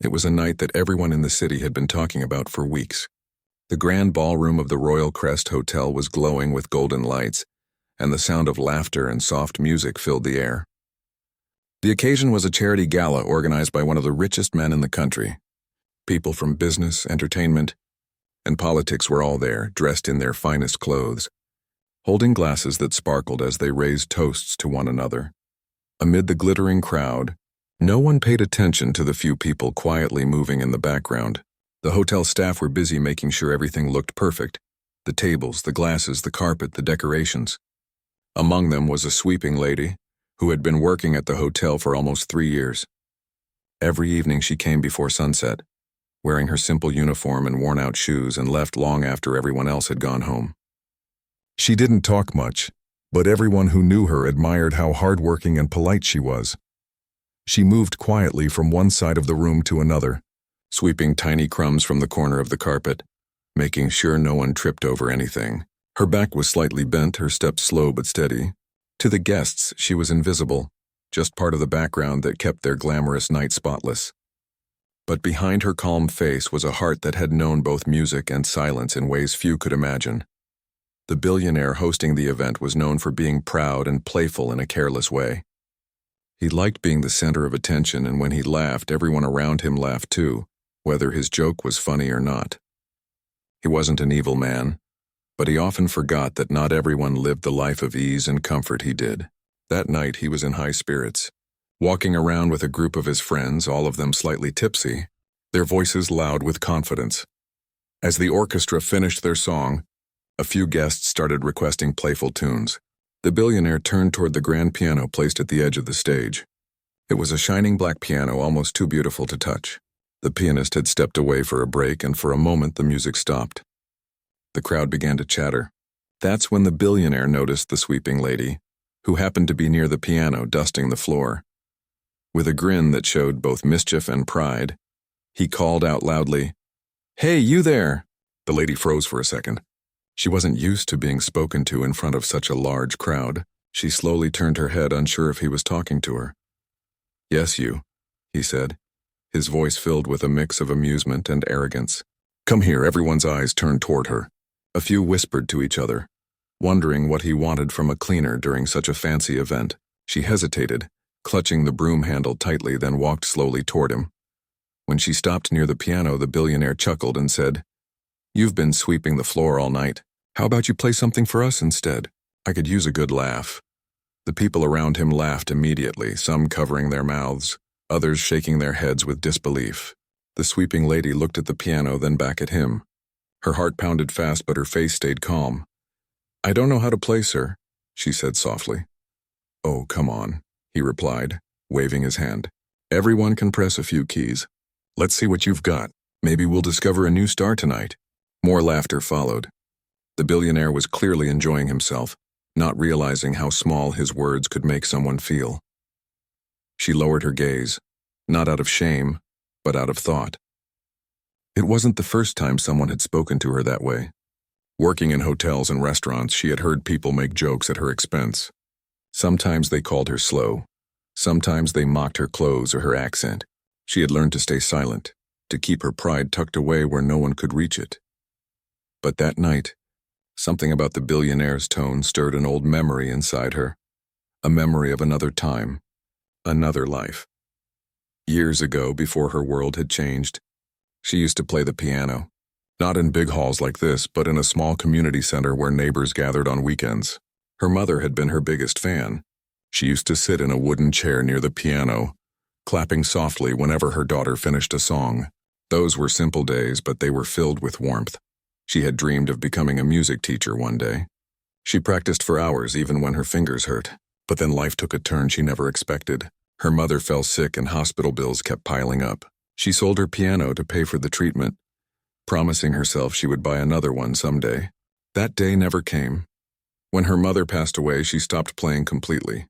It was a night that everyone in the city had been talking about for weeks. The grand ballroom of the Royal Crest Hotel was glowing with golden lights, and the sound of laughter and soft music filled the air. The occasion was a charity gala organized by one of the richest men in the country. People from business, entertainment, and politics were all there, dressed in their finest clothes, holding glasses that sparkled as they raised toasts to one another. Amid the glittering crowd, no one paid attention to the few people quietly moving in the background. The hotel staff were busy making sure everything looked perfect: the tables, the glasses, the carpet, the decorations. Among them was a sweeping lady who had been working at the hotel for almost 3 years. Every evening she came before sunset, wearing her simple uniform and worn-out shoes, and left long after everyone else had gone home. She didn't talk much, but everyone who knew her admired how hardworking and polite she was. She moved quietly from one side of the room to another, sweeping tiny crumbs from the corner of the carpet, making sure no one tripped over anything. Her back was slightly bent, her steps slow but steady. To the guests, she was invisible, just part of the background that kept their glamorous night spotless. But behind her calm face was a heart that had known both music and silence in ways few could imagine. The billionaire hosting the event was known for being proud and playful in a careless way. He liked being the center of attention, and when he laughed, everyone around him laughed too, whether his joke was funny or not. He wasn't an evil man, but he often forgot that not everyone lived the life of ease and comfort he did. That night he was in high spirits, walking around with a group of his friends, all of them slightly tipsy, their voices loud with confidence. As the orchestra finished their song, a few guests started requesting playful tunes. The billionaire turned toward the grand piano placed at the edge of the stage. It was a shining black piano, almost too beautiful to touch. The pianist had stepped away for a break, and for a moment the music stopped. The crowd began to chatter. That's when the billionaire noticed the sweeping lady, who happened to be near the piano, dusting the floor. With a grin that showed both mischief and pride, he called out loudly, "Hey, you there!" The lady froze for a second. She wasn't used to being spoken to in front of such a large crowd. She slowly turned her head, unsure if he was talking to her. "Yes, you," he said, his voice filled with a mix of amusement and arrogance. "Come here." Everyone's eyes turned toward her. A few whispered to each other, wondering what he wanted from a cleaner during such a fancy event. She hesitated, clutching the broom handle tightly, then walked slowly toward him. When she stopped near the piano, the billionaire chuckled and said, "You've been sweeping the floor all night. How about you play something for us instead? I could use a good laugh." The people around him laughed immediately, some covering their mouths, others shaking their heads with disbelief. The sweeping lady looked at the piano, then back at him. Her heart pounded fast, but her face stayed calm. "I don't know how to play, sir," she said softly. "Oh, come on," he replied, waving his hand. "Everyone can press a few keys. Let's see what you've got. Maybe we'll discover a new star tonight." More laughter followed. The billionaire was clearly enjoying himself, not realizing how small his words could make someone feel. She lowered her gaze, not out of shame, but out of thought. It wasn't the first time someone had spoken to her that way. Working in hotels and restaurants, she had heard people make jokes at her expense. Sometimes they called her slow. Sometimes they mocked her clothes or her accent. She had learned to stay silent, to keep her pride tucked away where no one could reach it. But that night, something about the billionaire's tone stirred an old memory inside her, a memory of another time, another life. Years ago, before her world had changed, she used to play the piano. Not in big halls like this, but in a small community center where neighbors gathered on weekends. Her mother had been her biggest fan. She used to sit in a wooden chair near the piano, clapping softly whenever her daughter finished a song. Those were simple days, but they were filled with warmth. She had dreamed of becoming a music teacher one day. She practiced for hours even when her fingers hurt, but then life took a turn she never expected. Her mother fell sick and hospital bills kept piling up. She sold her piano to pay for the treatment, promising herself she would buy another one someday. That day never came. When her mother passed away, she stopped playing completely.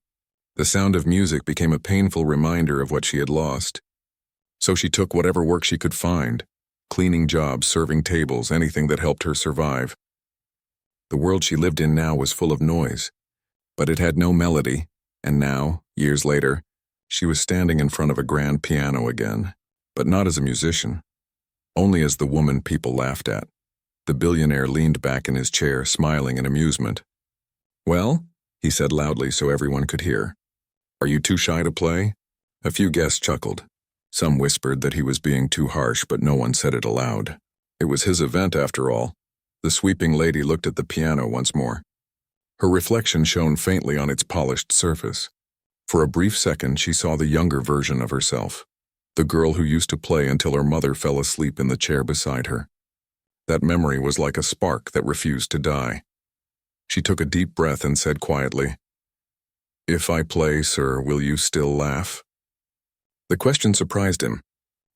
The sound of music became a painful reminder of what she had lost. So she took whatever work she could find, cleaning jobs, serving tables, anything that helped her survive. The world she lived in now was full of noise, but it had no melody, and now, years later, she was standing in front of a grand piano again. but not as a musician, only as the woman people laughed at. The billionaire leaned back in his chair, smiling in amusement. "Well," he said loudly so everyone could hear, "are you too shy to play?" A few guests chuckled. Some whispered that he was being too harsh, but no one said it aloud. It was his event after all. The sweeping lady looked at the piano once more. Her reflection shone faintly on its polished surface. For a brief second, she saw the younger version of herself, the girl who used to play until her mother fell asleep in the chair beside her. That memory was like a spark that refused to die. She took a deep breath and said quietly, "If I play, sir, will you still laugh?" The question surprised him.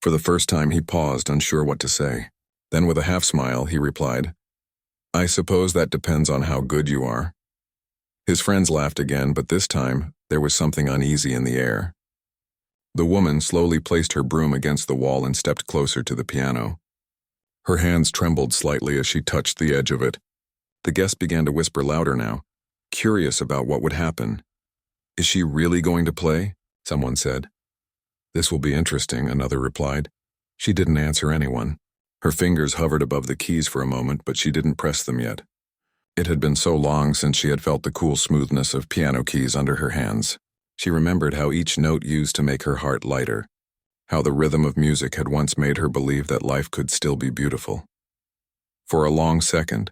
For the first time, he paused, unsure what to say. Then with a half-smile, he replied, "I suppose that depends on how good you are." His friends laughed again, but this time, there was something uneasy in the air. The woman slowly placed her broom against the wall and stepped closer to the piano. Her hands trembled slightly as she touched the edge of it. The guests began to whisper louder now, curious about what would happen. "Is she really going to play?" someone said. "This will be interesting," another replied. She didn't answer anyone. Her fingers hovered above the keys for a moment, but she didn't press them yet. It had been so long since she had felt the cool smoothness of piano keys under her hands. She remembered how each note used to make her heart lighter, how the rhythm of music had once made her believe that life could still be beautiful. For a long second,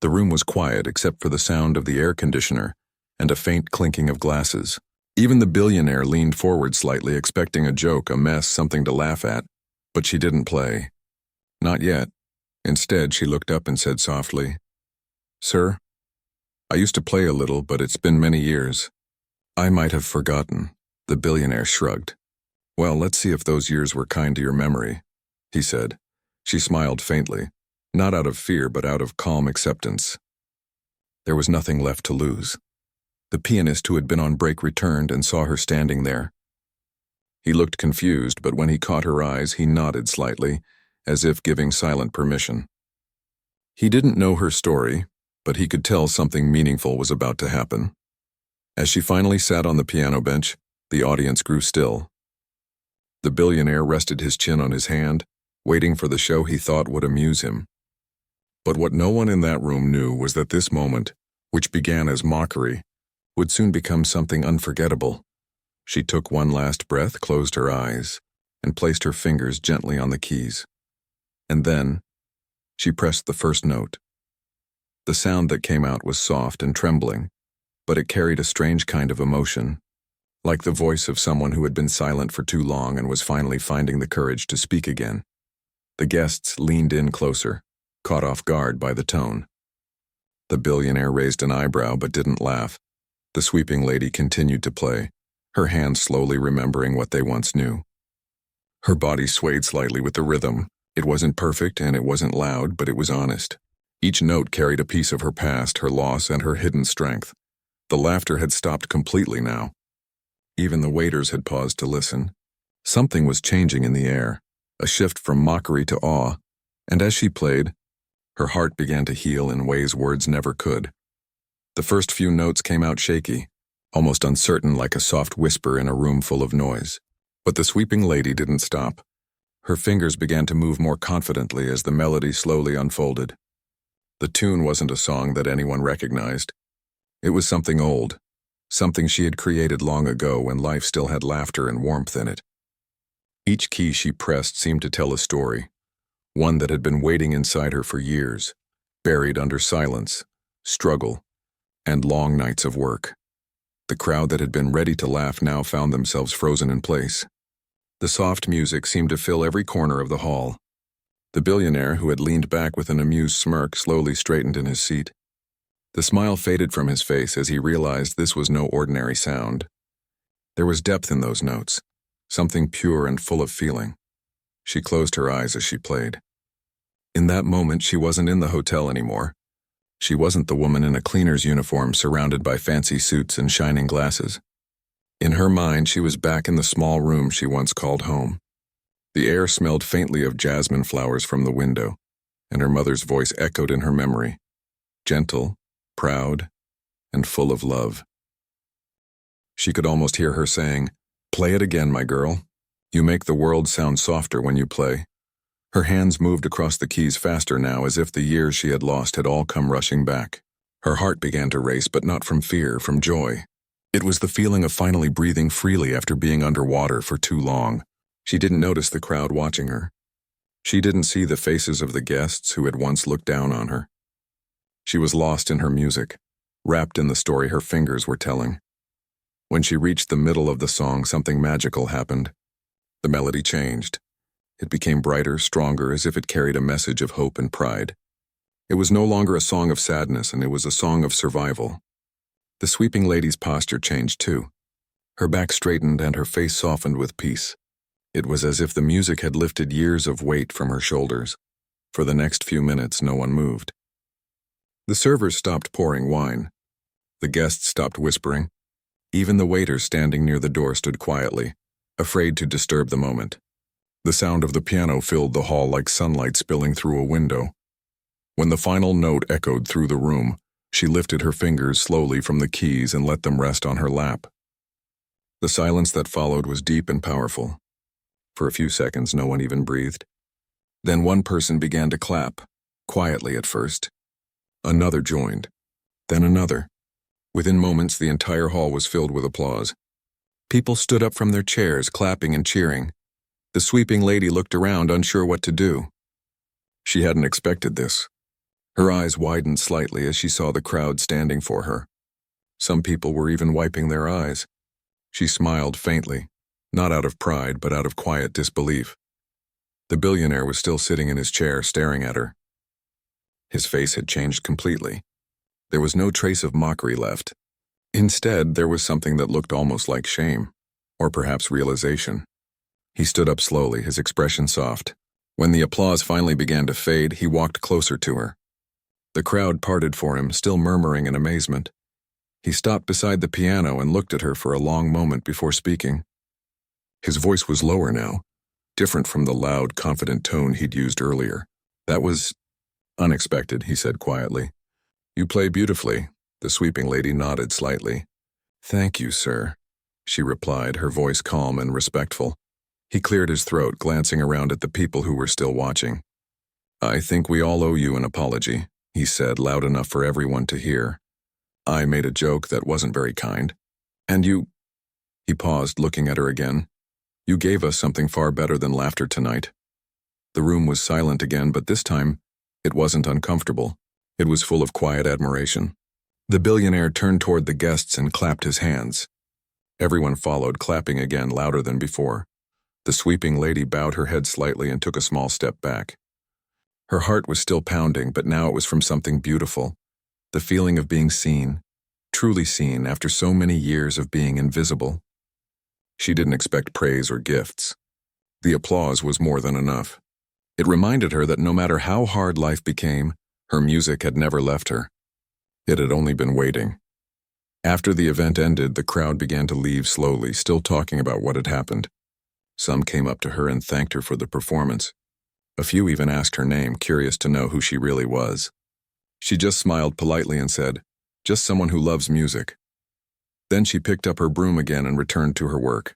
the room was quiet except for the sound of the air conditioner and a faint clinking of glasses. Even the billionaire leaned forward slightly, expecting a joke, a mess, something to laugh at, but she didn't play. Not yet. Instead, she looked up and said softly, "Sir, I used to play a little, but it's been many years. I might have forgotten." The billionaire shrugged. "Well, let's see if those years were kind to your memory," he said. She smiled faintly, not out of fear but out of calm acceptance. There was nothing left to lose. The pianist who had been on break returned and saw her standing there. He looked confused, but when he caught her eyes, he nodded slightly, as if giving silent permission. He didn't know her story, but he could tell something meaningful was about to happen. As she finally sat on the piano bench, the audience grew still. The billionaire rested his chin on his hand, waiting for the show he thought would amuse him. But what no one in that room knew was that this moment, which began as mockery, would soon become something unforgettable. She took one last breath, closed her eyes, and placed her fingers gently on the keys. And then, she pressed the first note. The sound that came out was soft and trembling, but it carried a strange kind of emotion, like the voice of someone who had been silent for too long and was finally finding the courage to speak again. The guests leaned in closer, caught off guard by the tone. The billionaire raised an eyebrow but didn't laugh. The sweeping lady continued to play, her hands slowly remembering what they once knew. Her body swayed slightly with the rhythm. It wasn't perfect and it wasn't loud, but it was honest. Each note carried a piece of her past, her loss, and her hidden strength. The laughter had stopped completely now. Even the waiters had paused to listen. Something was changing in the air, a shift from mockery to awe, and as she played, her heart began to heal in ways words never could. The first few notes came out shaky, almost uncertain, like a soft whisper in a room full of noise. But the sweeping lady didn't stop. Her fingers began to move more confidently as the melody slowly unfolded. The tune wasn't a song that anyone recognized. It was something old, something she had created long ago when life still had laughter and warmth in it. Each key she pressed seemed to tell a story, one that had been waiting inside her for years, buried under silence, struggle, and long nights of work. The crowd that had been ready to laugh now found themselves frozen in place. The soft music seemed to fill every corner of the hall. The billionaire, who had leaned back with an amused smirk, slowly straightened in his seat. The smile faded from his face as he realized this was no ordinary sound. There was depth in those notes, something pure and full of feeling. She closed her eyes as she played. In that moment, she wasn't in the hotel anymore. She wasn't the woman in a cleaner's uniform surrounded by fancy suits and shining glasses. In her mind, she was back in the small room she once called home. The air smelled faintly of jasmine flowers from the window, and her mother's voice echoed in her memory, gentle, proud, and full of love. She could almost hear her saying, "Play it again, my girl." You make the world sound softer when you play. Her hands moved across the keys faster now, as if the years she had lost had all come rushing back. Her heart began to race, but not from fear, from joy. It was the feeling of finally breathing freely after being underwater for too long. She didn't notice the crowd watching her. She didn't see the faces of the guests who had once looked down on her. She was lost in her music, wrapped in the story her fingers were telling. When she reached the middle of the song, something magical happened. The melody changed. It became brighter, stronger, as if it carried a message of hope and pride. It was no longer a song of sadness, and it was a song of survival. The sweeping lady's posture changed too. Her back straightened and her face softened with peace. It was as if the music had lifted years of weight from her shoulders. For the next few minutes, no one moved. The servers stopped pouring wine. The guests stopped whispering. Even the waiters standing near the door stood quietly, afraid to disturb the moment. The sound of the piano filled the hall like sunlight spilling through a window. When the final note echoed through the room, she lifted her fingers slowly from the keys and let them rest on her lap. The silence that followed was deep and powerful. For a few seconds, no one even breathed. Then one person began to clap, quietly at first. Another joined. Then another. Within moments, the entire hall was filled with applause. People stood up from their chairs, clapping and cheering. The sweeping lady looked around, unsure what to do. She hadn't expected this. Her eyes widened slightly as she saw the crowd standing for her. Some people were even wiping their eyes. She smiled faintly, not out of pride, but out of quiet disbelief. The billionaire was still sitting in his chair, staring at her. His face had changed completely. There was no trace of mockery left. Instead, there was something that looked almost like shame, or perhaps realization. He stood up slowly, his expression soft. When the applause finally began to fade, he walked closer to her. The crowd parted for him, still murmuring in amazement. He stopped beside the piano and looked at her for a long moment before speaking. His voice was lower now, different from the loud, confident tone he'd used earlier. "That was unexpected," he said quietly. "You play beautifully." The sweeping lady nodded slightly. "Thank you, sir," she replied, her voice calm and respectful. He cleared his throat, glancing around at the people who were still watching. "I think we all owe you an apology," he said, loud enough for everyone to hear. "I made a joke that wasn't very kind. And you—" He paused, looking at her again. "You gave us something far better than laughter tonight." The room was silent again, but this time, it wasn't uncomfortable. It was full of quiet admiration. The billionaire turned toward the guests and clapped his hands. Everyone followed, clapping again, louder than before. The sweeping lady bowed her head slightly and took a small step back. Her heart was still pounding, but now it was from something beautiful. The feeling of being seen, truly seen after so many years of being invisible. She didn't expect praise or gifts. The applause was more than enough. It reminded her that no matter how hard life became, her music had never left her. It had only been waiting. After the event ended, the crowd began to leave slowly, still talking about what had happened. Some came up to her and thanked her for the performance. A few even asked her name, curious to know who she really was. She just smiled politely and said, "Just someone who loves music." Then she picked up her broom again and returned to her work.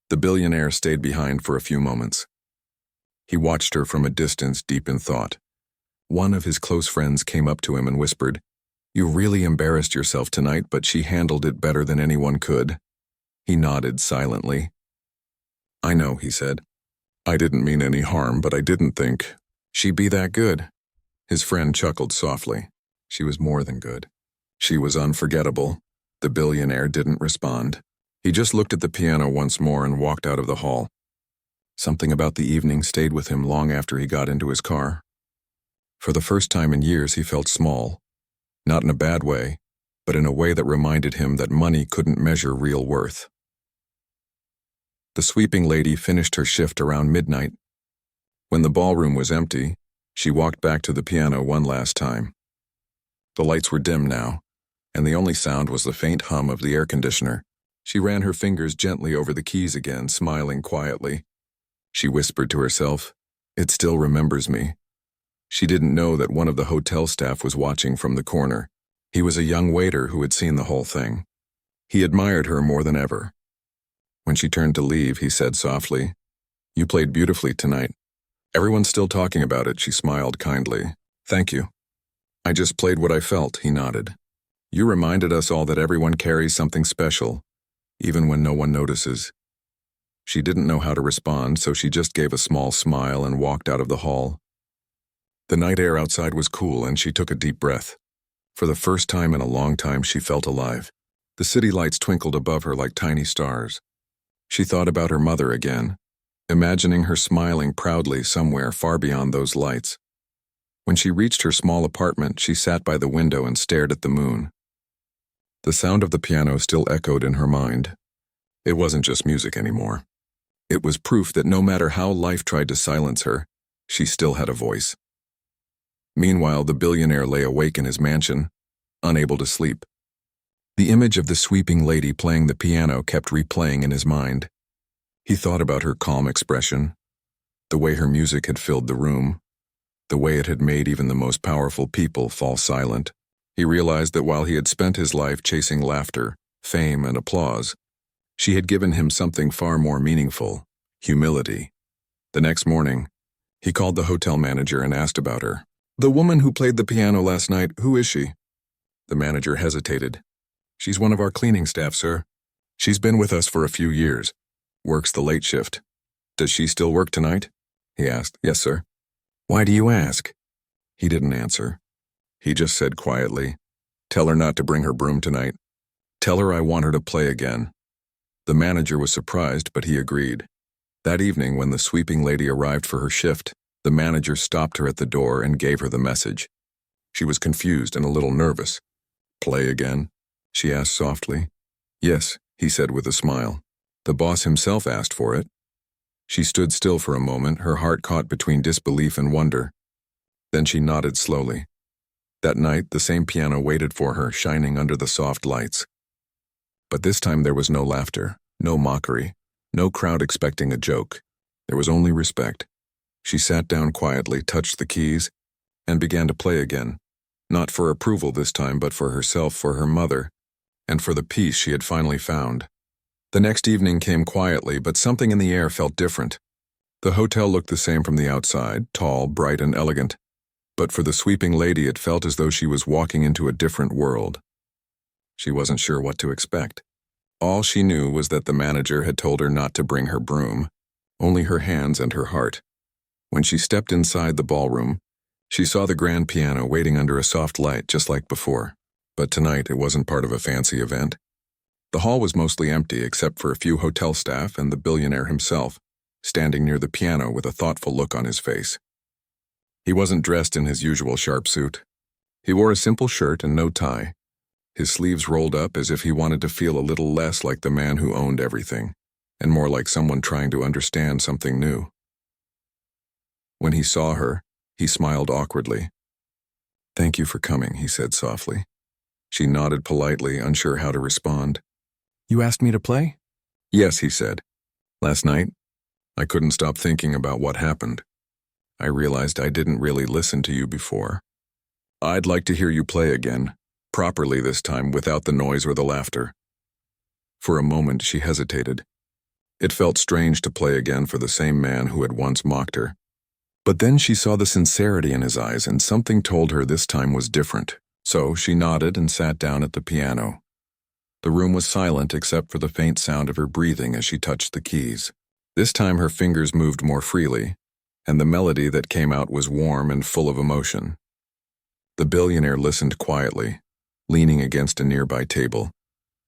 The billionaire stayed behind for a few moments. He watched her from a distance, deep in thought. One of his close friends came up to him and whispered, "You really embarrassed yourself tonight, but she handled it better than anyone could." He nodded silently. "I know," he said. "I didn't mean any harm, but I didn't think she'd be that good." His friend chuckled softly. She was more than good. She was unforgettable. The billionaire didn't respond. He just looked at the piano once more and walked out of the hall. Something about the evening stayed with him long after he got into his car. For the first time in years, he felt small. Not in a bad way, but in a way that reminded him that money couldn't measure real worth. The sweeping lady finished her shift around midnight. When the ballroom was empty, she walked back to the piano one last time. The lights were dim now, and the only sound was the faint hum of the air conditioner. She ran her fingers gently over the keys again, smiling quietly. She whispered to herself, "It still remembers me." She didn't know that one of the hotel staff was watching from the corner. He was a young waiter who had seen the whole thing. He admired her more than ever. When she turned to leave, he said softly, "You played beautifully tonight." "Everyone's still talking about it," she smiled kindly. "Thank you." "I just played what I felt," he nodded. "You reminded us all that everyone carries something special, even when no one notices." She didn't know how to respond, so she just gave a small smile and walked out of the hall. The night air outside was cool, and she took a deep breath. For the first time in a long time, she felt alive. The city lights twinkled above her like tiny stars. She thought about her mother again, imagining her smiling proudly somewhere far beyond those lights. When she reached her small apartment, she sat by the window and stared at the moon. The sound of the piano still echoed in her mind. It wasn't just music anymore. It was proof that no matter how life tried to silence her, she still had a voice. Meanwhile, the billionaire lay awake in his mansion, unable to sleep. The image of the sweeping lady playing the piano kept replaying in his mind. He thought about her calm expression, the way her music had filled the room, the way it had made even the most powerful people fall silent. He realized that while he had spent his life chasing laughter, fame, and applause, she had given him something far more meaningful: humility. The next morning, he called the hotel manager and asked about her. "The woman who played the piano last night, who is she?" The manager hesitated. "She's one of our cleaning staff, sir. She's been with us for a few years. Works the late shift." "Does she still work tonight?" he asked. "Yes, sir." "Why do you ask?" He didn't answer. He just said quietly, "Tell her not to bring her broom tonight. Tell her I want her to play again." The manager was surprised, but he agreed. That evening, when the sweeping lady arrived for her shift, the manager stopped her at the door and gave her the message. She was confused and a little nervous. "Play again?" she asked softly. "Yes," he said with a smile. "The boss himself asked for it." She stood still for a moment, her heart caught between disbelief and wonder. Then she nodded slowly. That night, the same piano waited for her, shining under the soft lights. But this time there was no laughter, no mockery, no crowd expecting a joke. There was only respect. She sat down quietly, touched the keys, and began to play again. Not for approval this time, but for herself, for her mother, and for the peace she had finally found. The next evening came quietly, but something in the air felt different. The hotel looked the same from the outside, tall, bright, and elegant. But for the sweeping lady, it felt as though she was walking into a different world. She wasn't sure what to expect. All she knew was that the manager had told her not to bring her broom, only her hands and her heart. When she stepped inside the ballroom, she saw the grand piano waiting under a soft light just like before. But tonight it wasn't part of a fancy event. The hall was mostly empty except for a few hotel staff and the billionaire himself, standing near the piano with a thoughtful look on his face. He wasn't dressed in his usual sharp suit. He wore a simple shirt and no tie, his sleeves rolled up as if he wanted to feel a little less like the man who owned everything, and more like someone trying to understand something new. When he saw her, he smiled awkwardly. "Thank you for coming," he said softly. She nodded politely, unsure how to respond. "You asked me to play?" "Yes," he said. "Last night, I couldn't stop thinking about what happened. I realized I didn't really listen to you before. I'd like to hear you play again, properly this time, without the noise or the laughter." For a moment, she hesitated. It felt strange to play again for the same man who had once mocked her. But then she saw the sincerity in his eyes, and something told her this time was different. So she nodded and sat down at the piano. The room was silent except for the faint sound of her breathing as she touched the keys. This time her fingers moved more freely, and the melody that came out was warm and full of emotion. The billionaire listened quietly, leaning against a nearby table,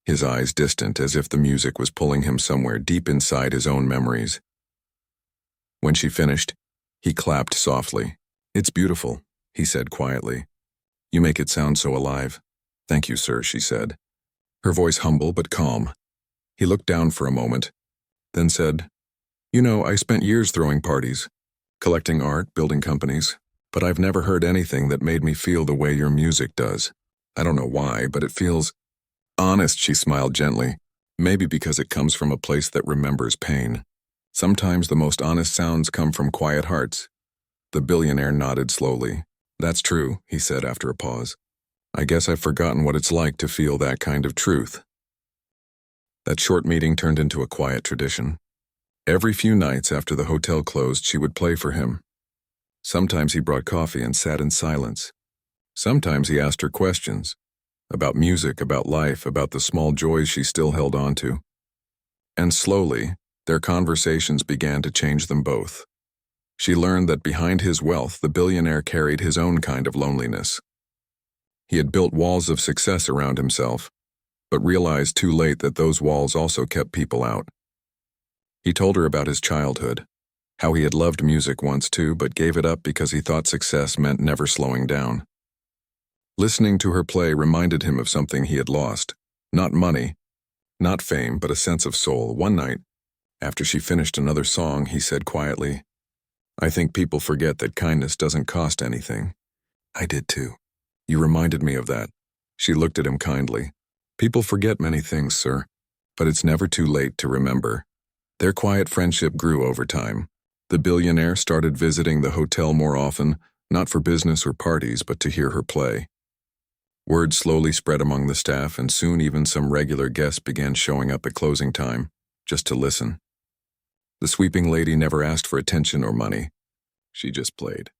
his eyes distant as if the music was pulling him somewhere deep inside his own memories. When she finished, he clapped softly. "It's beautiful," he said quietly. "You make it sound so alive." "Thank you, sir," she said, her voice humble but calm. He looked down for a moment, then said, "You know, I spent years throwing parties, collecting art, building companies, but I've never heard anything that made me feel the way your music does. I don't know why, but it feels honest." She smiled gently. "Maybe because it comes from a place that remembers pain. Sometimes the most honest sounds come from quiet hearts." The billionaire nodded slowly. "That's true," he said after a pause. "I guess I've forgotten what it's like to feel that kind of truth." That short meeting turned into a quiet tradition. Every few nights after the hotel closed, she would play for him. Sometimes he brought coffee and sat in silence. Sometimes he asked her questions about music, about life, about the small joys she still held on to. And slowly, their conversations began to change them both. She learned that behind his wealth, the billionaire carried his own kind of loneliness. He had built walls of success around himself, but realized too late that those walls also kept people out. He told her about his childhood, how he had loved music once too, but gave it up because he thought success meant never slowing down. Listening to her play reminded him of something he had lost. Not money, not fame, but a sense of soul. One night, after she finished another song, he said quietly, "I think people forget that kindness doesn't cost anything." "I did too. You reminded me of that." She looked at him kindly. "People forget many things, sir, but it's never too late to remember." Their quiet friendship grew over time. The billionaire started visiting the hotel more often, not for business or parties, but to hear her play. Word slowly spread among the staff, and soon even some regular guests began showing up at closing time, just to listen. The sweeping lady never asked for attention or money. She just played.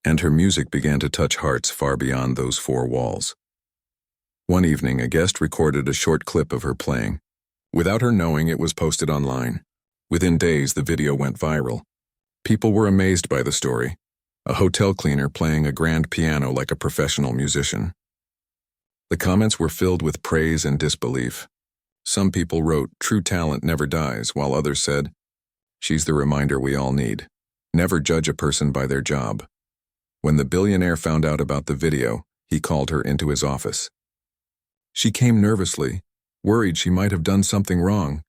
And her music began to touch hearts far beyond those four walls. One evening, a guest recorded a short clip of her playing. Without her knowing, it was posted online. Within days, the video went viral. People were amazed by the story. A hotel cleaner playing a grand piano like a professional musician. The comments were filled with praise and disbelief. Some people wrote, "True talent never dies," while others said, "She's the reminder we all need. Never judge a person by their job." When the billionaire found out about the video, he called her into his office. She came nervously, worried she might have done something wrong.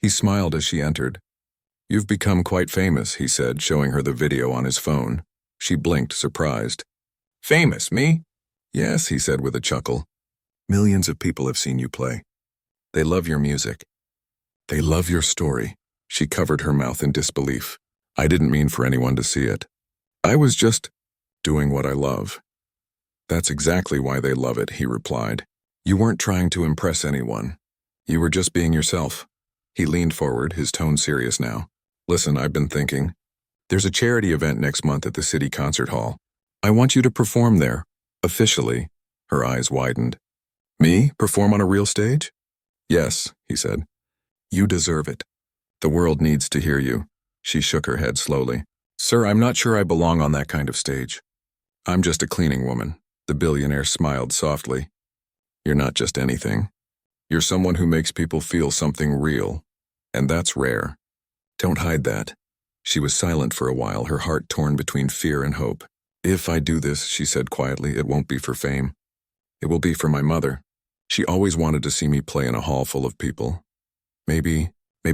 He smiled as she entered. "You've become quite famous," he said, showing her the video on his phone. She blinked, surprised. "Famous, me?" "Yes," he said with a chuckle. "Millions of people have seen you play. They love your music. They love your story." She covered her mouth in disbelief. "I didn't mean for anyone to see it. I was just doing what I love." "That's exactly why they love it," he replied. "You weren't trying to impress anyone. You were just being yourself." He leaned forward, his tone serious now. "Listen, I've been thinking. There's a charity event next month at the city concert hall. I want you to perform there. Officially." Her eyes widened. "Me? Perform on a real stage?" "Yes," he said. "You deserve it. The world needs to hear you." She shook her head slowly. "Sir, I'm not sure I belong on that kind of stage. I'm just a cleaning woman." The billionaire smiled softly. "You're not just anything. You're someone who makes people feel something real. And that's rare. Don't hide that." She was silent for a while, her heart torn between fear and hope. "If I do this," she said quietly, "it won't be for fame. It will be for my mother. She always wanted to see me play in a hall full of people. Maybe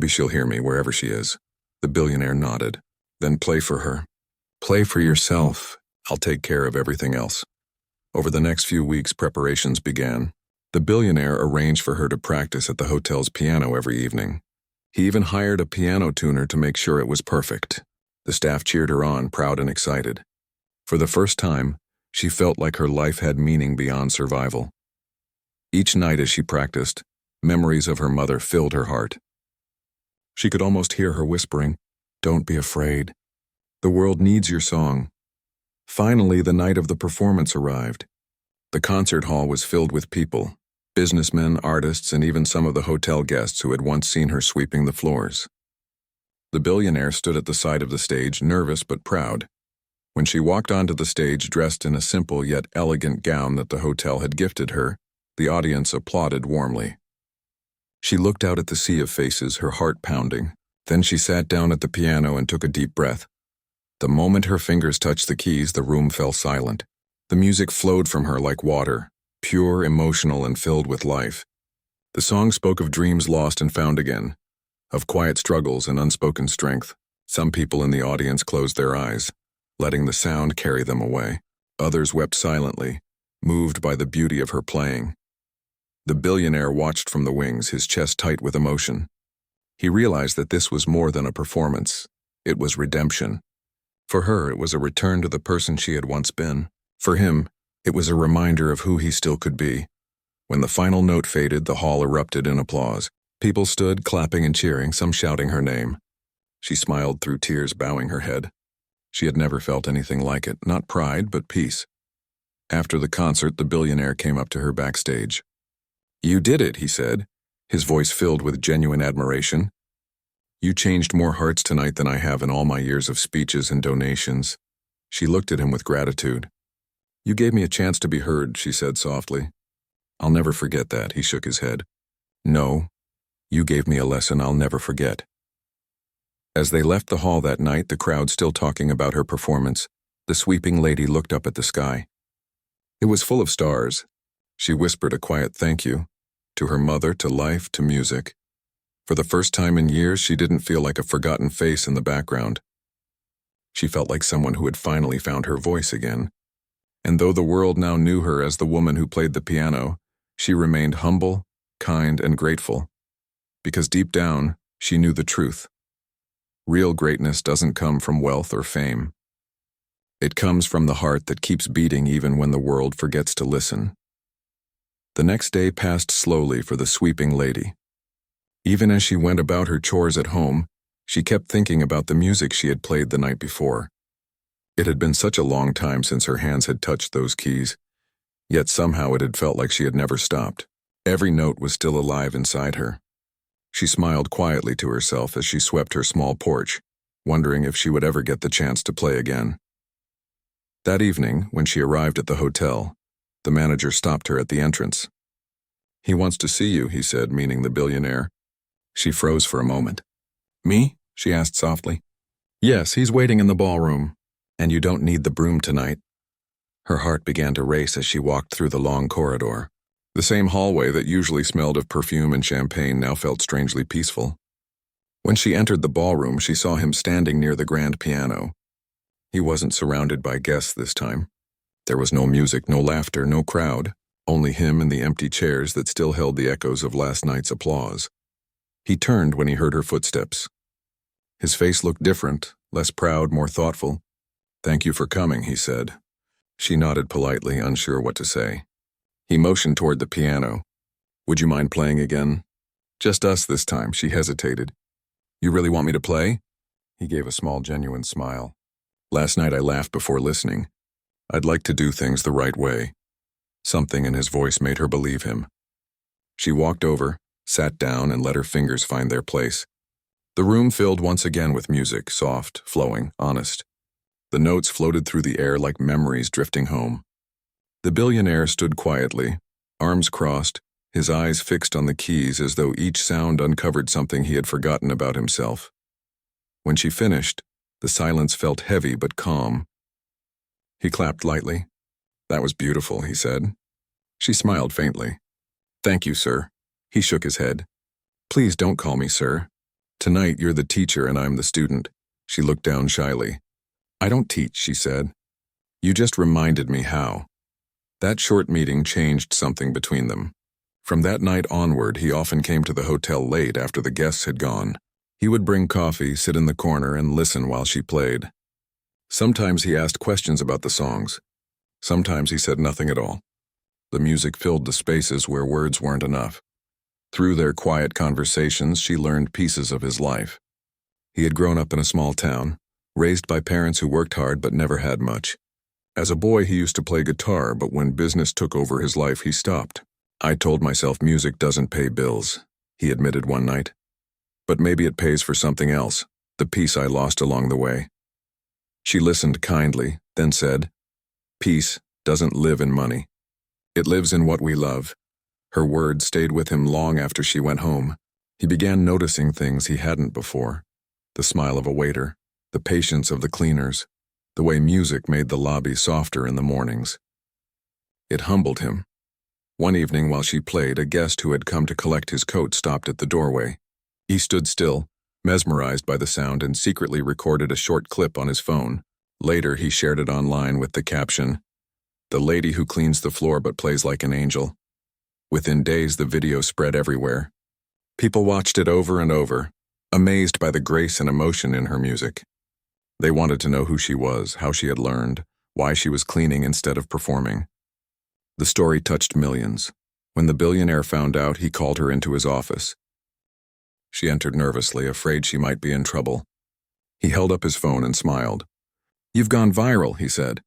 she'll hear me wherever she is." The billionaire nodded. "Then play for her. Play for yourself. I'll take care of everything else." Over the next few weeks, preparations began. The billionaire arranged for her to practice at the hotel's piano every evening. He even hired a piano tuner to make sure it was perfect. The staff cheered her on, proud and excited. For the first time, she felt like her life had meaning beyond survival. Each night as she practiced, memories of her mother filled her heart. She could almost hear her whispering, "Don't be afraid. The world needs your song." Finally, the night of the performance arrived. The concert hall was filled with people, businessmen, artists, and even some of the hotel guests who had once seen her sweeping the floors. The billionaire stood at the side of the stage, nervous but proud. When she walked onto the stage dressed in a simple yet elegant gown that the hotel had gifted her, the audience applauded warmly. She looked out at the sea of faces, her heart pounding. Then she sat down at the piano and took a deep breath. The moment her fingers touched the keys, the room fell silent. The music flowed from her like water, pure, emotional, and filled with life. The song spoke of dreams lost and found again, of quiet struggles and unspoken strength. Some people in the audience closed their eyes, letting the sound carry them away. Others wept silently, moved by the beauty of her playing. The billionaire watched from the wings, his chest tight with emotion. He realized that this was more than a performance. It was redemption. For her, it was a return to the person she had once been. For him, it was a reminder of who he still could be. When the final note faded, the hall erupted in applause. People stood, clapping and cheering, some shouting her name. She smiled through tears, bowing her head. She had never felt anything like it, not pride, but peace. After the concert, the billionaire came up to her backstage. "You did it," he said, his voice filled with genuine admiration. "You changed more hearts tonight than I have in all my years of speeches and donations." She looked at him with gratitude. "You gave me a chance to be heard," she said softly. "I'll never forget that," he shook his head. "No, you gave me a lesson I'll never forget." As they left the hall that night, the crowd still talking about her performance, the sweeping lady looked up at the sky. It was full of stars. She whispered a quiet thank you, to her mother, to life, to music. For the first time in years, she didn't feel like a forgotten face in the background. She felt like someone who had finally found her voice again. And though the world now knew her as the woman who played the piano, she remained humble, kind, and grateful. Because deep down, she knew the truth. Real greatness doesn't come from wealth or fame. It comes from the heart that keeps beating even when the world forgets to listen. The next day passed slowly for the sweeping lady. Even as she went about her chores at home, she kept thinking about the music she had played the night before. It had been such a long time since her hands had touched those keys, yet somehow it had felt like she had never stopped. Every note was still alive inside her. She smiled quietly to herself as she swept her small porch, wondering if she would ever get the chance to play again. That evening, when she arrived at the hotel, the manager stopped her at the entrance. "He wants to see you," he said, meaning the billionaire. She froze for a moment. "Me?" she asked softly. "Yes, he's waiting in the ballroom. And you don't need the broom tonight." Her heart began to race as she walked through the long corridor. The same hallway that usually smelled of perfume and champagne now felt strangely peaceful. When she entered the ballroom, she saw him standing near the grand piano. He wasn't surrounded by guests this time. There was no music, no laughter, no crowd, only him and the empty chairs that still held the echoes of last night's applause. He turned when he heard her footsteps. His face looked different, less proud, more thoughtful. "Thank you for coming," he said. She nodded politely, unsure what to say. He motioned toward the piano. "Would you mind playing again?" "Just us this time," she hesitated. "You really want me to play?" He gave a small, genuine smile. "Last night I laughed before listening. I'd like to do things the right way." Something in his voice made her believe him. She walked over, sat down, and let her fingers find their place. The room filled once again with music, soft, flowing, honest. The notes floated through the air like memories drifting home. The billionaire stood quietly, arms crossed, his eyes fixed on the keys as though each sound uncovered something he had forgotten about himself. When she finished, the silence felt heavy but calm. He clapped lightly. "That was beautiful," he said. She smiled faintly. "Thank you, sir." He shook his head. "Please don't call me sir. Tonight you're the teacher and I'm the student." She looked down shyly. "I don't teach," she said. "You just reminded me how." That short meeting changed something between them. From that night onward, he often came to the hotel late after the guests had gone. He would bring coffee, sit in the corner, and listen while she played. Sometimes he asked questions about the songs. Sometimes he said nothing at all. The music filled the spaces where words weren't enough. Through their quiet conversations, she learned pieces of his life. He had grown up in a small town, raised by parents who worked hard but never had much. As a boy, he used to play guitar, but when business took over his life, he stopped. "I told myself music doesn't pay bills," he admitted one night. "But maybe it pays for something else, the peace I lost along the way." She listened kindly, then said, "Peace doesn't live in money. It lives in what we love." Her words stayed with him long after she went home. He began noticing things he hadn't before. The smile of a waiter, the patience of the cleaners, the way music made the lobby softer in the mornings. It humbled him. One evening while she played, a guest who had come to collect his coat stopped at the doorway. He stood still, mesmerized by the sound, and secretly recorded a short clip on his phone. Later, he shared it online with the caption, "The lady who cleans the floor but plays like an angel." Within days, the video spread everywhere. People watched it over and over, amazed by the grace and emotion in her music. They wanted to know who she was, how she had learned, why she was cleaning instead of performing. The story touched millions. When the billionaire found out, he called her into his office. She entered nervously, afraid she might be in trouble. He held up his phone and smiled. "You've gone viral," he said.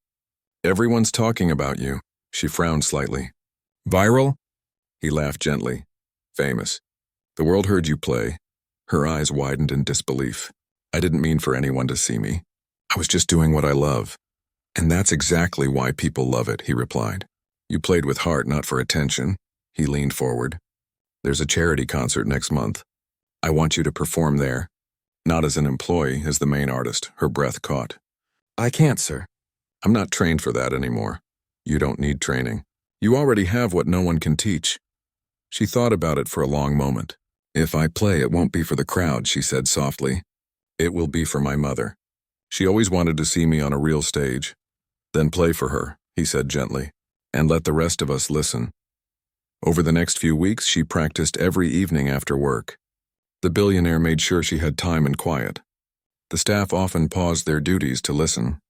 "Everyone's talking about you." She frowned slightly. "Viral?" He laughed gently. "Famous. The world heard you play." Her eyes widened in disbelief. "I didn't mean for anyone to see me. I was just doing what I love. And that's exactly why people love it," he replied. "You played with heart, not for attention." He leaned forward. "There's a charity concert next month. I want you to perform there. Not as an employee, as the main artist." Her breath caught. "I can't, sir. I'm not trained for that anymore." "You don't need training. You already have what no one can teach." She thought about it for a long moment. "If I play, it won't be for the crowd," she said softly. "It will be for my mother. She always wanted to see me on a real stage." "Then play for her," he said gently, "and let the rest of us listen." Over the next few weeks, she practiced every evening after work. The billionaire made sure she had time and quiet. The staff often paused their duties to listen.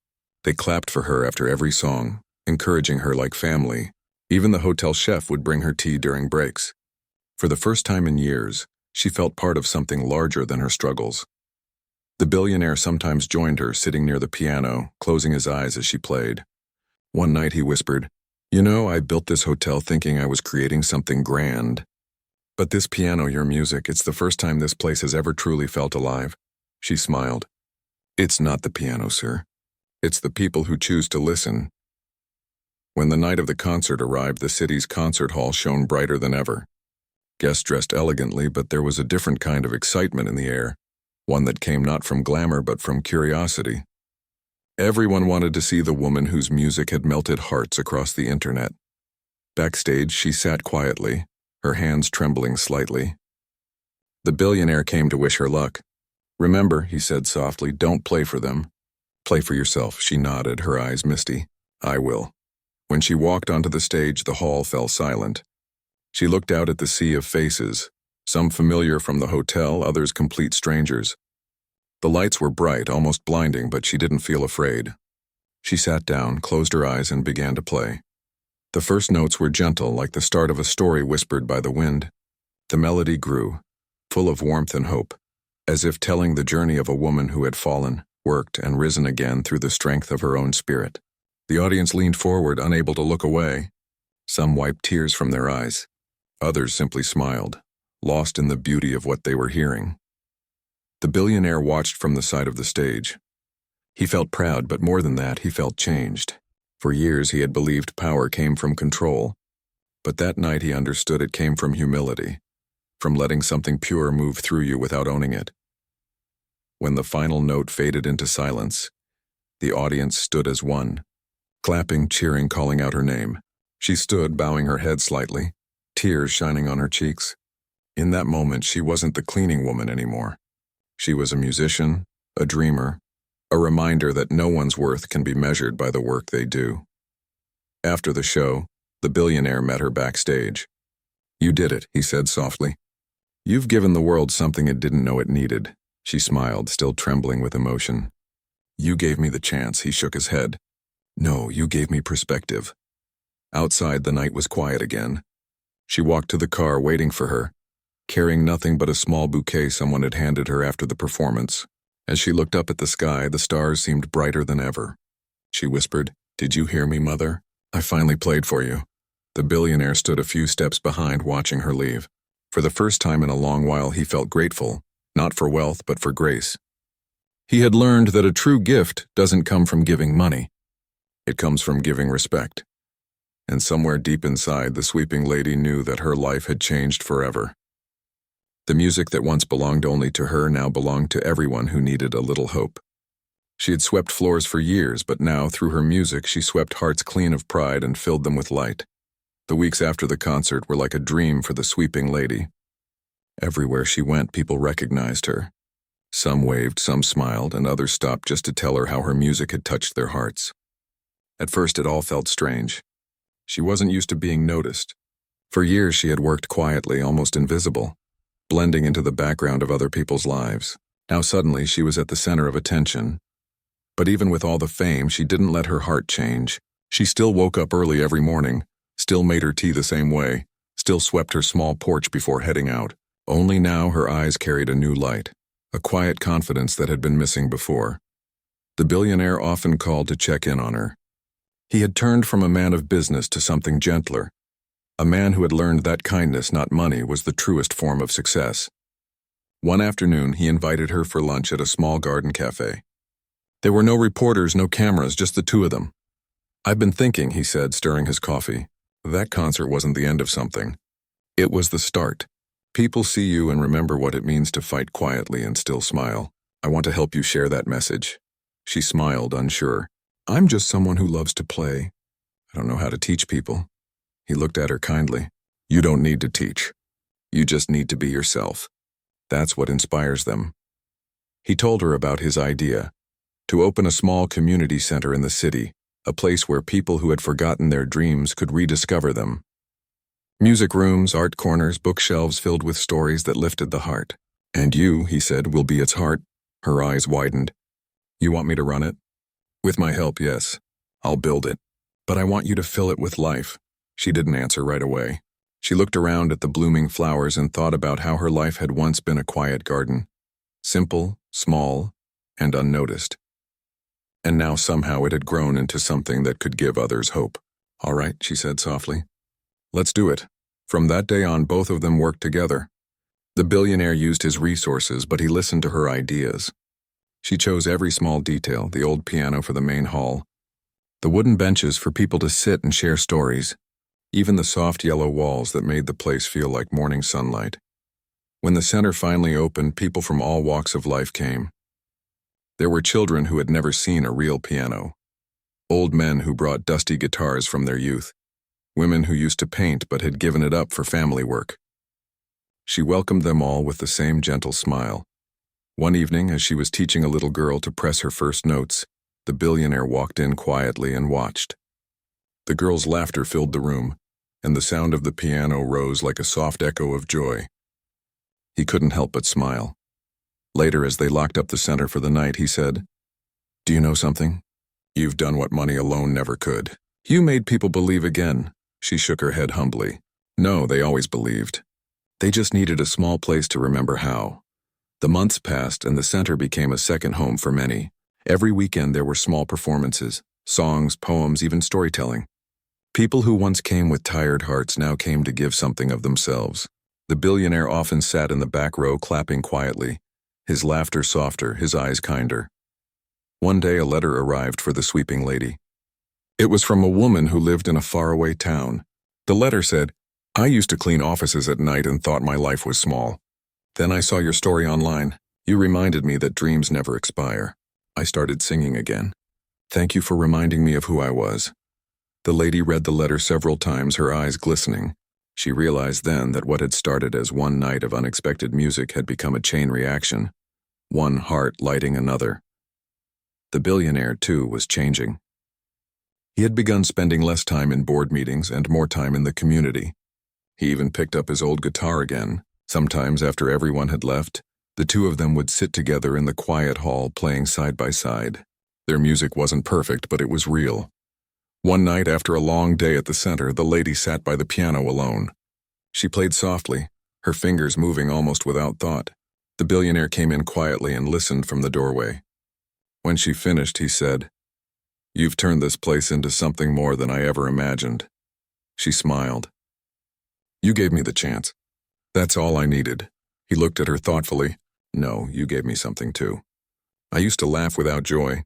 They clapped for her after every song, encouraging her like family. Even the hotel chef would bring her tea during breaks. For the first time in years, she felt part of something larger than her struggles. The billionaire sometimes joined her, sitting near the piano, closing his eyes as she played. One night he whispered, "You know, I built this hotel thinking I was creating something grand. But this piano, your music, it's the first time this place has ever truly felt alive." She smiled. "It's not the piano, sir. It's the people who choose to listen." When the night of the concert arrived, the city's concert hall shone brighter than ever. Guests dressed elegantly, but there was a different kind of excitement in the air, one that came not from glamour but from curiosity. Everyone wanted to see the woman whose music had melted hearts across the internet. Backstage, she sat quietly, her hands trembling slightly. The billionaire came to wish her luck. "Remember," he said softly, "don't play for them. Play for yourself." She nodded, her eyes misty. "I will." When she walked onto the stage, the hall fell silent. She looked out at the sea of faces, some familiar from the hotel, others complete strangers. The lights were bright, almost blinding, but she didn't feel afraid. She sat down, closed her eyes, and began to play. The first notes were gentle, like the start of a story whispered by the wind. The melody grew, full of warmth and hope, as if telling the journey of a woman who had fallen, worked, and risen again through the strength of her own spirit. The audience leaned forward, unable to look away. Some wiped tears from their eyes. Others simply smiled, lost in the beauty of what they were hearing. The billionaire watched from the side of the stage. He felt proud, but more than that, he felt changed. For years he had believed power came from control, but that night he understood it came from humility, from letting something pure move through you without owning it. When the final note faded into silence, the audience stood as one, clapping, cheering, calling out her name. She stood, bowing her head slightly, tears shining on her cheeks. In that moment, she wasn't the cleaning woman anymore. She was a musician, a dreamer, a reminder that no one's worth can be measured by the work they do. After the show, the billionaire met her backstage. "You did it," he said softly. "You've given the world something it didn't know it needed." She smiled, still trembling with emotion. "You gave me the chance," he shook his head. "No, you gave me perspective." Outside, the night was quiet again. She walked to the car, waiting for her, carrying nothing but a small bouquet someone had handed her after the performance. As she looked up at the sky, the stars seemed brighter than ever. She whispered, "Did you hear me, Mother? I finally played for you." The billionaire stood a few steps behind, watching her leave. For the first time in a long while, he felt grateful, not for wealth, but for grace. He had learned that a true gift doesn't come from giving money. It comes from giving respect. And somewhere deep inside, the sweeping lady knew that her life had changed forever. The music that once belonged only to her now belonged to everyone who needed a little hope. She had swept floors for years, but now, through her music, she swept hearts clean of pride and filled them with light. The weeks after the concert were like a dream for the sweeping lady. Everywhere she went, people recognized her. Some waved, some smiled, and others stopped just to tell her how her music had touched their hearts. At first, it all felt strange. She wasn't used to being noticed. For years, she had worked quietly, almost invisible, blending into the background of other people's lives. Now suddenly, she was at the center of attention. But even with all the fame, she didn't let her heart change. She still woke up early every morning, still made her tea the same way, still swept her small porch before heading out. Only now her eyes carried a new light, a quiet confidence that had been missing before. The billionaire often called to check in on her. He had turned from a man of business to something gentler, a man who had learned that kindness, not money, was the truest form of success. One afternoon, he invited her for lunch at a small garden cafe. There were no reporters, no cameras, just the two of them. "I've been thinking," he said, stirring his coffee. "That concert wasn't the end of something. It was the start. People see you and remember what it means to fight quietly and still smile. I want to help you share that message." She smiled, unsure. "I'm just someone who loves to play. I don't know how to teach people." He looked at her kindly. "You don't need to teach. You just need to be yourself. That's what inspires them." He told her about his idea, to open a small community center in the city, a place where people who had forgotten their dreams could rediscover them. Music rooms, art corners, bookshelves filled with stories that lifted the heart. "And you," he said, "will be its heart." Her eyes widened. "You want me to run it?" "With my help, yes. I'll build it. But I want you to fill it with life." She didn't answer right away. She looked around at the blooming flowers and thought about how her life had once been a quiet garden. Simple, small, and unnoticed. And now somehow it had grown into something that could give others hope. "All right," she said softly. "Let's do it." From that day on, both of them worked together. The billionaire used his resources, but he listened to her ideas. She chose every small detail, the old piano for the main hall, the wooden benches for people to sit and share stories, even the soft yellow walls that made the place feel like morning sunlight. When the center finally opened, people from all walks of life came. There were children who had never seen a real piano, old men who brought dusty guitars from their youth, women who used to paint but had given it up for family work. She welcomed them all with the same gentle smile. One evening, as she was teaching a little girl to press her first notes, the billionaire walked in quietly and watched. The girl's laughter filled the room, and the sound of the piano rose like a soft echo of joy. He couldn't help but smile. Later, as they locked up the center for the night, he said, "Do you know something? You've done what money alone never could. You made people believe again." She shook her head humbly. "No, they always believed. They just needed a small place to remember how." The months passed, and the center became a second home for many. Every weekend there were small performances, songs, poems, even storytelling. People who once came with tired hearts now came to give something of themselves. The billionaire often sat in the back row clapping quietly, his laughter softer, his eyes kinder. One day a letter arrived for the sweeping lady. It was from a woman who lived in a faraway town. The letter said, "I used to clean offices at night and thought my life was small. Then I saw your story online. You reminded me that dreams never expire. I started singing again. Thank you for reminding me of who I was." The lady read the letter several times, her eyes glistening. She realized then that what had started as one night of unexpected music had become a chain reaction, one heart lighting another. The billionaire, too, was changing. He had begun spending less time in board meetings and more time in the community. He even picked up his old guitar again. Sometimes, after everyone had left, the two of them would sit together in the quiet hall playing side by side. Their music wasn't perfect, but it was real. One night, after a long day at the center, the lady sat by the piano alone. She played softly, her fingers moving almost without thought. The billionaire came in quietly and listened from the doorway. When she finished, he said, "You've turned this place into something more than I ever imagined." She smiled. "You gave me the chance. That's all I needed." He looked at her thoughtfully. "No, you gave me something too. I used to laugh without joy.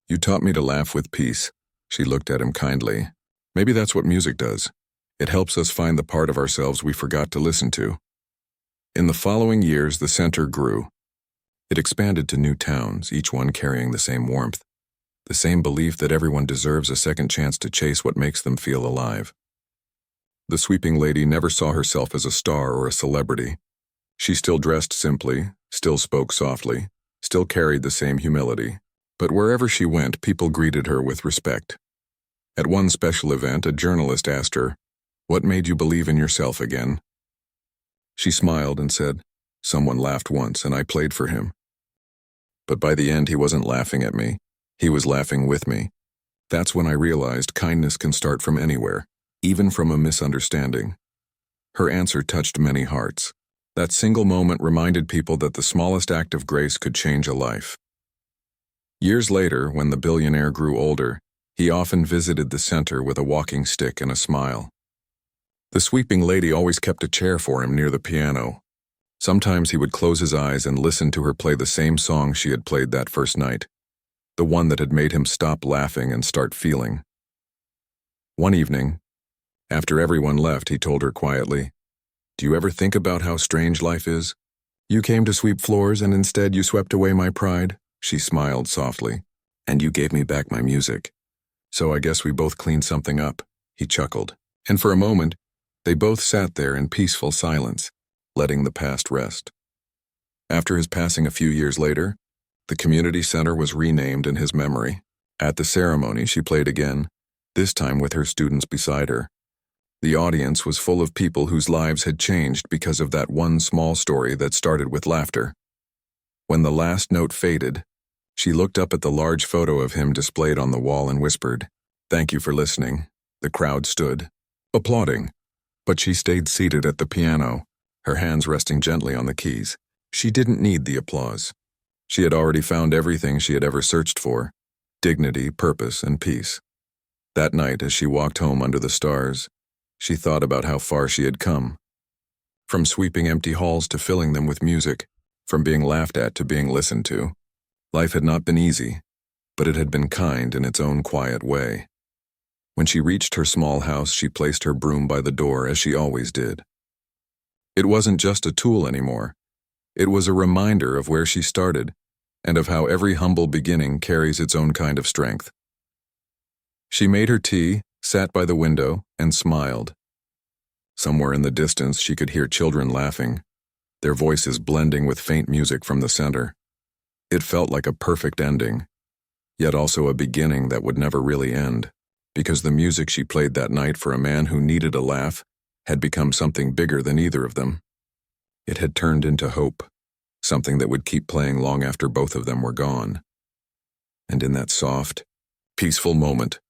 You taught me to laugh with peace." She looked at him kindly. "Maybe that's what music does. It helps us find the part of ourselves we forgot to listen to." In the following years, the center grew. It expanded to new towns, each one carrying the same warmth, the same belief that everyone deserves a second chance to chase what makes them feel alive. The sweeping lady never saw herself as a star or a celebrity. She still dressed simply, still spoke softly, still carried the same humility. But wherever she went, people greeted her with respect. At one special event, a journalist asked her, "What made you believe in yourself again?" She smiled and said, "Someone laughed once and I played for him. But by the end, he wasn't laughing at me. He was laughing with me. That's when I realized kindness can start from anywhere, even from a misunderstanding." Her answer touched many hearts. That single moment reminded people that the smallest act of grace could change a life. Years later, when the billionaire grew older, he often visited the center with a walking stick and a smile. The sweeping lady always kept a chair for him near the piano. Sometimes he would close his eyes and listen to her play the same song she had played that first night, the one that had made him stop laughing and start feeling. One evening, after everyone left, he told her quietly, "Do you ever think about how strange life is? You came to sweep floors and instead you swept away my pride." She smiled softly. "And you gave me back my music. So I guess we both cleaned something up," he chuckled. And for a moment, they both sat there in peaceful silence, letting the past rest. After his passing a few years later, the community center was renamed in his memory. At the ceremony, she played again, this time with her students beside her. The audience was full of people whose lives had changed because of that one small story that started with laughter. When the last note faded, she looked up at the large photo of him displayed on the wall and whispered, "Thank you for listening." The crowd stood, applauding, but she stayed seated at the piano, her hands resting gently on the keys. She didn't need the applause. She had already found everything she had ever searched for: dignity, purpose, and peace. That night, as she walked home under the stars, she thought about how far she had come. From sweeping empty halls to filling them with music, from being laughed at to being listened to. Life had not been easy, but it had been kind in its own quiet way. When she reached her small house, she placed her broom by the door as she always did. It wasn't just a tool anymore. It was a reminder of where she started and of how every humble beginning carries its own kind of strength. She made her tea, sat by the window, and smiled. Somewhere in the distance, she could hear children laughing, their voices blending with faint music from the center. It felt like a perfect ending, yet also a beginning that would never really end, because the music she played that night for a man who needed a laugh had become something bigger than either of them. It had turned into hope, something that would keep playing long after both of them were gone. And in that soft, peaceful moment,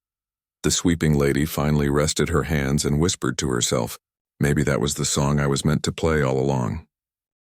the sweeping lady finally rested her hands and whispered to herself, "Maybe that was the song I was meant to play all along."